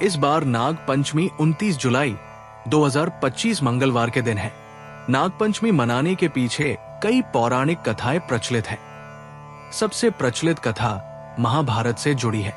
इस बार नाग पंचमी 29 जुलाई 2025 मंगलवार के दिन है। नाग पंचमी मनाने के पीछे कई पौराणिक कथाएं प्रचलित हैं। सबसे प्रचलित कथा महाभारत से जुड़ी है।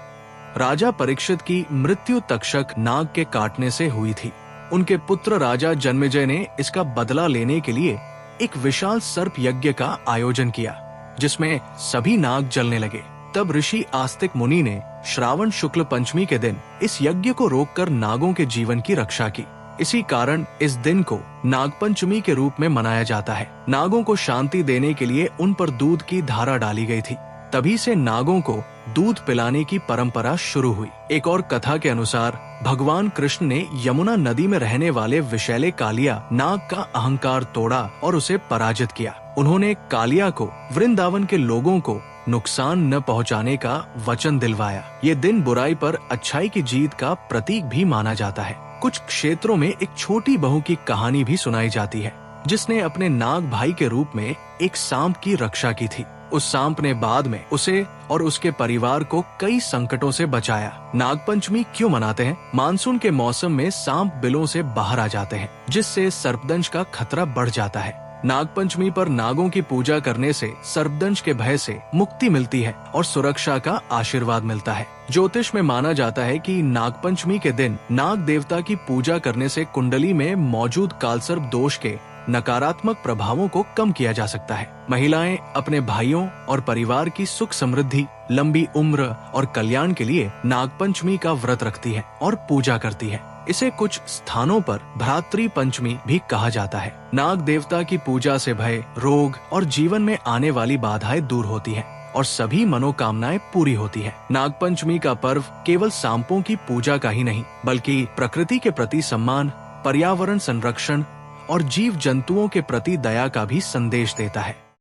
राजा परीक्षित की मृत्यु तक्षक नाग के काटने से हुई थी। उनके पुत्र राजा जन्मेजय ने इसका बदला लेने के लिए एक विशाल सर्प यज्ञ का आयोजन किया, जिसमें सभी नाग जलने लगे। तब ऋषि आस्तिक मुनि ने श्रावण शुक्ल पंचमी के दिन इस यज्ञ को रोककर नागों के जीवन की रक्षा की। इसी कारण इस दिन को नाग पंचमी के रूप में मनाया जाता है। नागों को शांति देने के लिए उन पर दूध की धारा डाली गई थी। तभी से नागों को दूध पिलाने की परंपरा शुरू हुई। एक और कथा के अनुसार भगवान कृष्ण ने यमुना नदी में रहने वाले विषैले कालिया नाग का अहंकार तोड़ा और उसे पराजित किया। उन्होंने कालिया को वृंदावन के लोगों को नुकसान न पहुंचाने का वचन दिलवाया। ये दिन बुराई पर अच्छाई की जीत का प्रतीक भी माना जाता है। कुछ क्षेत्रों में एक छोटी बहू की कहानी भी सुनाई जाती है, जिसने अपने नाग भाई के रूप में एक सांप की रक्षा की थी। उस सांप ने बाद में उसे और उसके परिवार को कई संकटों से बचाया। नागपंचमी क्यों मनाते हैं? मानसून के मौसम में सांप बिलों से बाहर आ जाते हैं, जिससे सर्पदंश का खतरा बढ़ जाता है। नागपंचमी पर नागों की पूजा करने से सर्पदंश के भय से मुक्ति मिलती है और सुरक्षा का आशीर्वाद मिलता है। ज्योतिष में माना जाता है कि नागपंचमी के दिन नाग देवता की पूजा करने से कुंडली में मौजूद कालसर्प दोष के नकारात्मक प्रभावों को कम किया जा सकता है। महिलाएं अपने भाइयों और परिवार की सुख समृद्धि, लंबी उम्र और कल्याण के लिए नागपंचमी का व्रत रखती है और पूजा करती है। इसे कुछ स्थानों पर भ्रातृ पंचमी भी कहा जाता है। नाग देवता की पूजा से भय, रोग और जीवन में आने वाली बाधाएं दूर होती है और सभी मनोकामनाएं पूरी होती है। नागपंचमी का पर्व केवल सांपों की पूजा का ही नहीं, बल्कि प्रकृति के प्रति सम्मान, पर्यावरण संरक्षण और जीव जंतुओं के प्रति दया का भी संदेश देता है।